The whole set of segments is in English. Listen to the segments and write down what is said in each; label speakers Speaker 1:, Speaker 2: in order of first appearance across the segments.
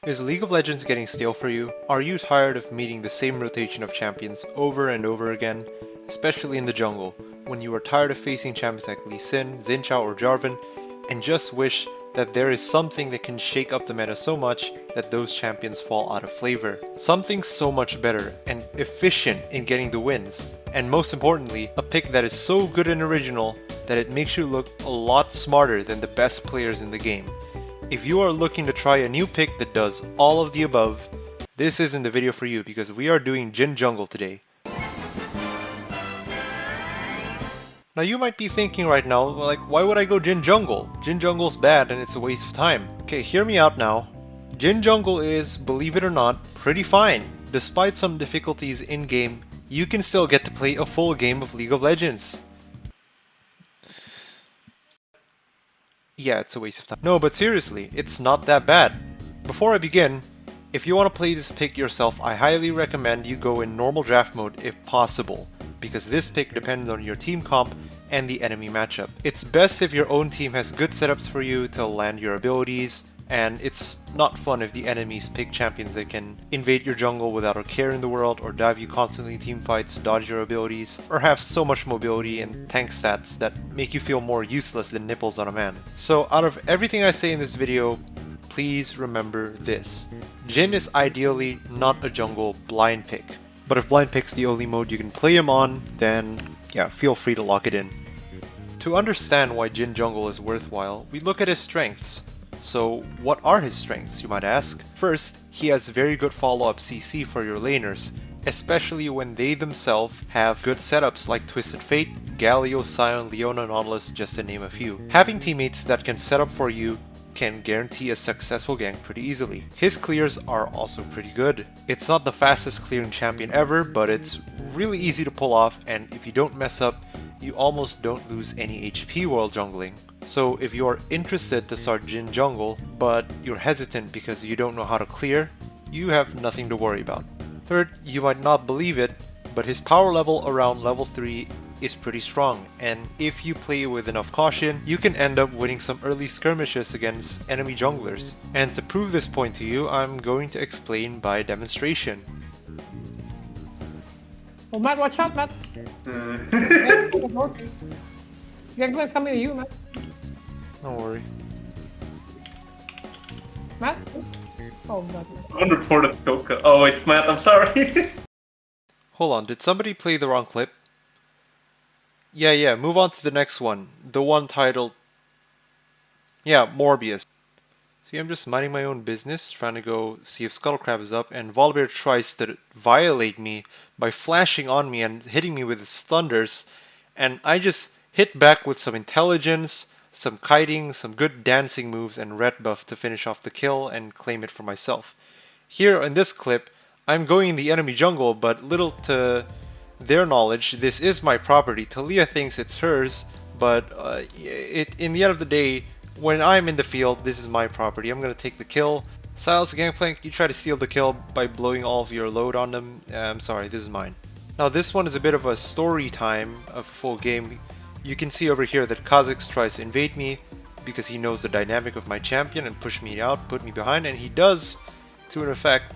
Speaker 1: Is League of Legends getting stale for you? Are you tired of meeting the same rotation of champions over and over again? Especially in the jungle, when you are tired of facing champions like Lee Sin, Xin Zhao, or Jarvan, and just wish that there is something that can shake up the meta so much that those champions fall out of flavor. Something so much better and efficient in getting the wins. And most importantly, a pick that is so good and original that it makes you look a lot smarter than the best players in the game. If you are looking to try a new pick that does all of the above, this isn't the video for you because we are doing Jhin Jungle today. Now you might be thinking right now, like, why would I go Jhin Jungle? Jhin Jungle's bad and it's a waste of time. Okay, hear me out now. Jhin Jungle is, believe it or not, pretty fine. Despite some difficulties in-game, you can still get to play a full game of League of Legends. Yeah, it's a waste of time. No, but seriously, it's not that bad. Before I begin, if you want to play this pick yourself, I highly recommend you go in normal draft mode if possible, because this pick depends on your team comp and the enemy matchup. It's best if your own team has good setups for you to land your abilities, and it's not fun if the enemies pick champions that can invade your jungle without a care in the world, or dive you constantly in team fights, dodge your abilities, or have so much mobility and tank stats that make you feel more useless than nipples on a man. So out of everything I say in this video, please remember this. Jhin is ideally not a jungle blind pick, but if blind pick's the only mode you can play him on, then yeah, feel free to lock it in. To understand why Jhin Jungle is worthwhile, we look at his strengths. So what are his strengths, you might ask? First, he has very good follow-up CC for your laners, especially when they themselves have good setups like Twisted Fate, Galio, Sion, Leona, Nautilus, just to name a few. Having teammates that can set up for you can guarantee a successful gank pretty easily. His clears are also pretty good. It's not the fastest clearing champion ever, but it's really easy to pull off, and if you don't mess up, you almost don't lose any HP while jungling. So if you are interested to start Jhin Jungle, but you're hesitant because you don't know how to clear, you have nothing to worry about. Third, you might not believe it, but his power level around level 3 is pretty strong, and if you play with enough caution, you can end up winning some early skirmishes against enemy junglers. And to prove this point to you, I'm going to explain by demonstration.
Speaker 2: Oh, Matt, watch out, Matt. Gangplank is coming to you, Matt.
Speaker 1: Don't worry.
Speaker 2: Matt? Oh, Matt.
Speaker 3: Unreported Coca. Oh, it's Matt, I'm sorry.
Speaker 1: Hold on, did somebody play the wrong clip? Yeah, move on to the next one. The one titled... Yeah, Morbius. See, I'm just minding my own business, trying to go see if Scuttlecrab is up, and Volibear tries to violate me by flashing on me and hitting me with his thunders, and I just hit back with some intelligence, some kiting, some good dancing moves, and red buff to finish off the kill and claim it for myself. Here in this clip, I'm going in the enemy jungle, but little to their knowledge, this is my property. Talia thinks it's hers, but in the end of the day, when I'm in the field, this is my property. I'm gonna take the kill. Silas Gangplank, you try to steal the kill by blowing all of your load on them. I'm sorry, this is mine. Now this one is a bit of a story time of a full game. You can see over here that Kha'Zix tries to invade me because he knows the dynamic of my champion and push me out, put me behind, and he does to an effect.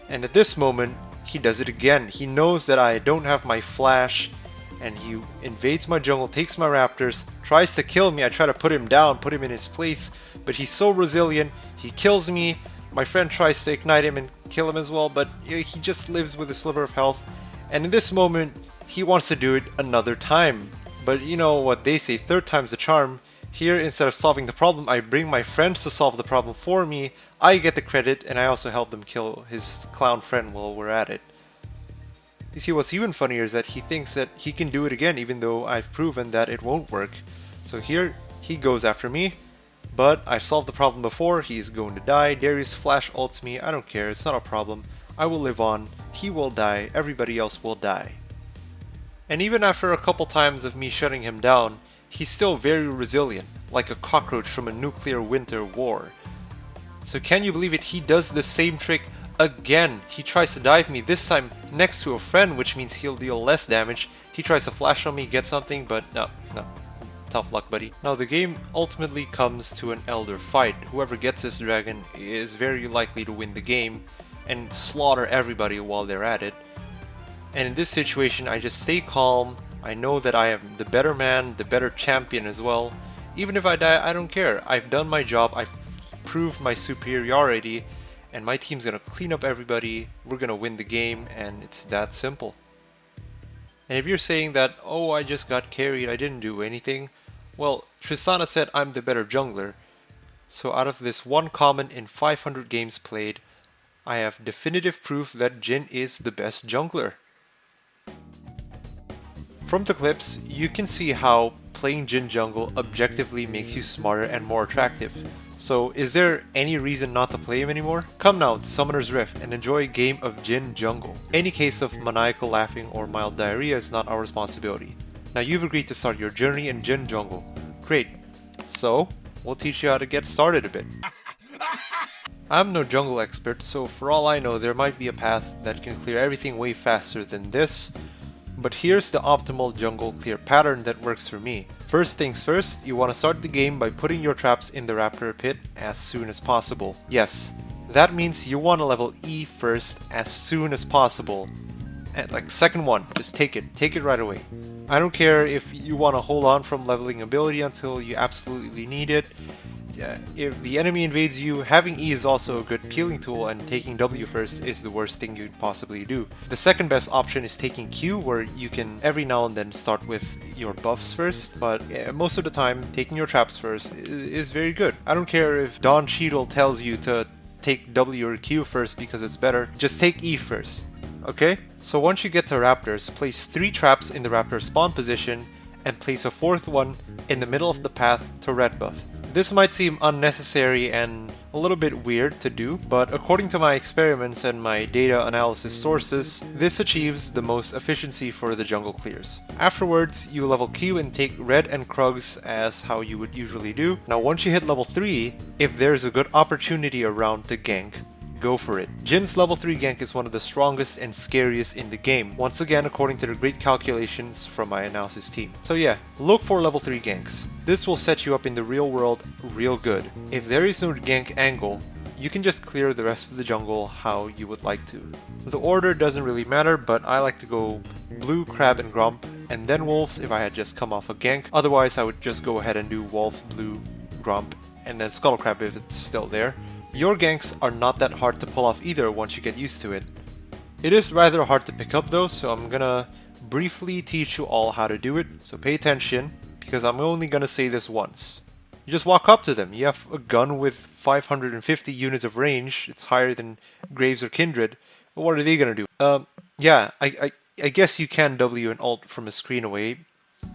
Speaker 1: And at this moment, he does it again. He knows that I don't have my flash, and he invades my jungle, takes my raptors, tries to kill me. I try to put him down, put him in his place, but he's so resilient, he kills me. My friend tries to ignite him and kill him as well, but he just lives with a sliver of health. And in this moment, he wants to do it another time. But you know what they say, third time's the charm. Here, instead of solving the problem, I bring my friends to solve the problem for me. I get the credit, and I also help them kill his clown friend while we're at it. You see, what's even funnier is that he thinks that he can do it again even though I've proven that it won't work. So here, he goes after me, but I've solved the problem before. He's going to die. Darius flash ults me. I don't care, it's not a problem. I will live on. He will die. Everybody else will die. And even after a couple times of me shutting him down, he's still very resilient, like a cockroach from a nuclear winter war. So can you believe it? He does the same trick again. He tries to dive me, this time next to a friend, which means he'll deal less damage. He tries to flash on me, get something, but no. tough luck, buddy. Now the game ultimately comes to an elder fight. Whoever gets this dragon is very likely to win the game and slaughter everybody while they're at it. And in this situation, I just stay calm. I know that I am the better man, the better champion as well. Even if I die, I don't care. I've done my job, I've proved my superiority, and my team's gonna clean up everybody, we're gonna win the game, and it's that simple. And if you're saying that, oh, I just got carried, I didn't do anything, well, Tristana said I'm the better jungler. So out of this one comment in 500 games played, I have definitive proof that Jhin is the best jungler. From the clips, you can see how playing Jhin Jungle objectively makes you smarter and more attractive. So is there any reason not to play him anymore? Come now to Summoner's Rift and enjoy a game of Jhin Jungle. Any case of maniacal laughing or mild diarrhea is not our responsibility. Now you've agreed to start your journey in Jhin Jungle. Great. So, we'll teach you how to get started a bit. I'm no jungle expert, so for all I know there might be a path that can clear everything way faster than this, but here's the optimal jungle clear pattern that works for me. First things first, you want to start the game by putting your traps in the raptor pit as soon as possible. Yes, that means you want to level E first as soon as possible. And like second one, just take it right away. I don't care if you want to hold on from leveling ability until you absolutely need it. If the enemy invades you, having E is also a good peeling tool, and taking W first is the worst thing you'd possibly do. The second best option is taking Q, where you can every now and then start with your buffs first, but most of the time taking your traps first is very good. I don't care if Don Cheadle tells you to take W or Q first because it's better, just take E first. Okay? So once you get to raptors, place 3 traps in the raptor spawn position and place a 4th one in the middle of the path to red buff. This might seem unnecessary and a little bit weird to do, but according to my experiments and my data analysis sources, this achieves the most efficiency for the jungle clears. Afterwards, you level Q and take red and Krugs as how you would usually do. Now once you hit level 3, if there's a good opportunity around to gank, go for it. Jhin's level 3 gank is one of the strongest and scariest in the game, once again according to the great calculations from my analysis team. So yeah, look for level 3 ganks. This will set you up in the real world real good. If there is no gank angle, you can just clear the rest of the jungle how you would like to. The order doesn't really matter, but I like to go blue, crab, and grump, and then wolves if I had just come off a gank. Otherwise I would just go ahead and do wolf, blue, grump, and then scuttle crab if it's still there. Your ganks are not that hard to pull off either once you get used to it. It is rather hard to pick up though, so I'm gonna briefly teach you all how to do it, so pay attention, because I'm only gonna say this once. You just walk up to them. You have a gun with 550 units of range, it's higher than Graves or Kindred, but what are they gonna do? Yeah, I guess you can W and ult from a screen away.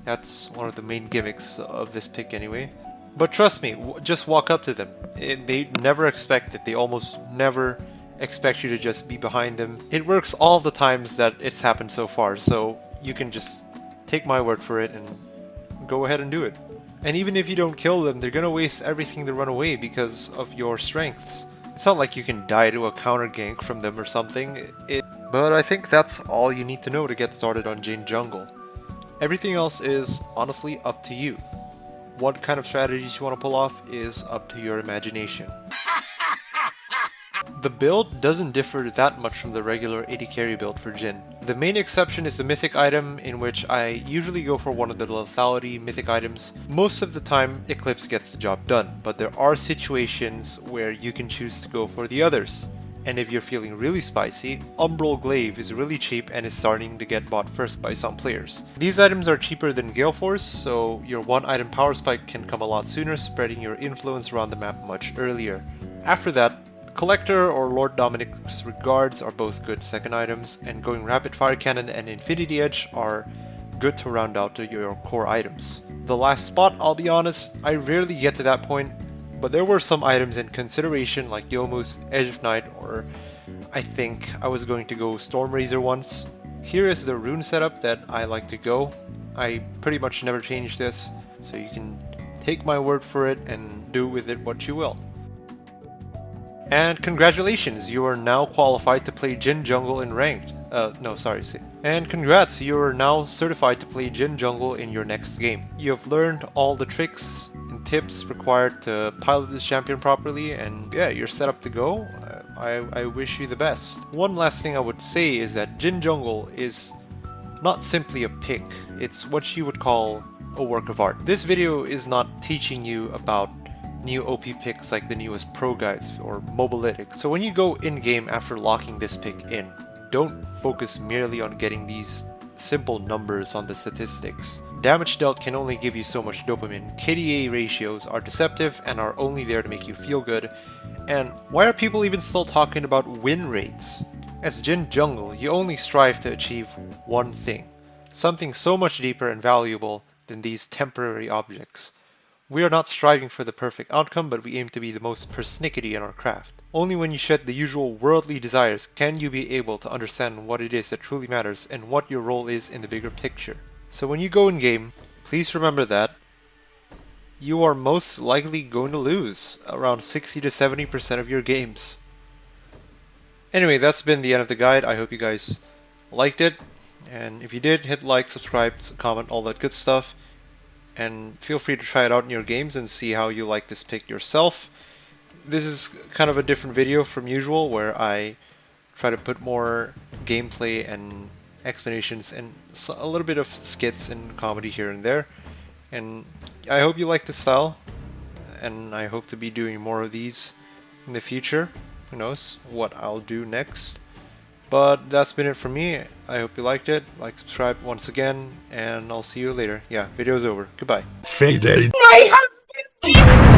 Speaker 1: That's one of the main gimmicks of this pick anyway. But trust me, just walk up to them. They never expect it. They almost never expect you to just be behind them. It works all the times that it's happened so far, so you can just take my word for it and go ahead and do it. And even if you don't kill them, they're gonna waste everything to run away because of your strengths. It's not like you can die to a counter gank from them or something. But I think that's all you need to know to get started on Jhin Jungle. Everything else is honestly up to you. What kind of strategies you want to pull off is up to your imagination. The build doesn't differ that much from the regular AD carry build for Jhin. The main exception is the mythic item, in which I usually go for one of the lethality mythic items. Most of the time Eclipse gets the job done, but there are situations where you can choose to go for the others. And if you're feeling really spicy, Umbral Glaive is really cheap and is starting to get bought first by some players. These items are cheaper than Gale Force, so your one item power spike can come a lot sooner, spreading your influence around the map much earlier. After that, Collector or Lord Dominic's Regards are both good second items, and going Rapid Fire Cannon and Infinity Edge are good to round out to your core items. The last spot, I'll be honest, I rarely get to that point, but there were some items in consideration like Yomu's Edge of Night, or I think I was going to go Storm Razor once. Here is the rune setup that I like to go. I pretty much never change this, so you can take my word for it and do with it what you will. And congratulations, you are now qualified to play Jhin Jungle in Ranked. No, sorry. And congrats, you're now certified to play Jhin Jungle in your next game. You have learned all the tricks and tips required to pilot this champion properly, and yeah, you're set up to go. I wish you the best. One last thing I would say is that Jhin Jungle is not simply a pick, it's what you would call a work of art. This video is not teaching you about new OP picks like the newest Proguides or Mobalytics. So when you go in-game after locking this pick in, don't focus merely on getting these simple numbers on the statistics. Damage dealt can only give you so much dopamine. KDA ratios are deceptive and are only there to make you feel good. And why are people even still talking about win rates? As Jhin Jungle, you only strive to achieve one thing, something so much deeper and valuable than these temporary objects. We are not striving for the perfect outcome, but we aim to be the most persnickety in our craft. Only when you shed the usual worldly desires can you be able to understand what it is that truly matters and what your role is in the bigger picture. So when you go in game, please remember that you are most likely going to lose around 60 to 70% of your games. Anyway, that's been the end of the guide. I hope you guys liked it, and if you did, hit like, subscribe, comment, all that good stuff. And feel free to try it out in your games and see how you like this pick yourself. This is kind of a different video from usual, where I try to put more gameplay and explanations and a little bit of skits and comedy here and there. And I hope you like this style, and I hope to be doing more of these in the future. Who knows what I'll do next. But that's been it for me. I hope you liked it. Like, subscribe once again, and I'll see you later. Yeah, video's over. Goodbye.
Speaker 4: Fade.
Speaker 5: My husband!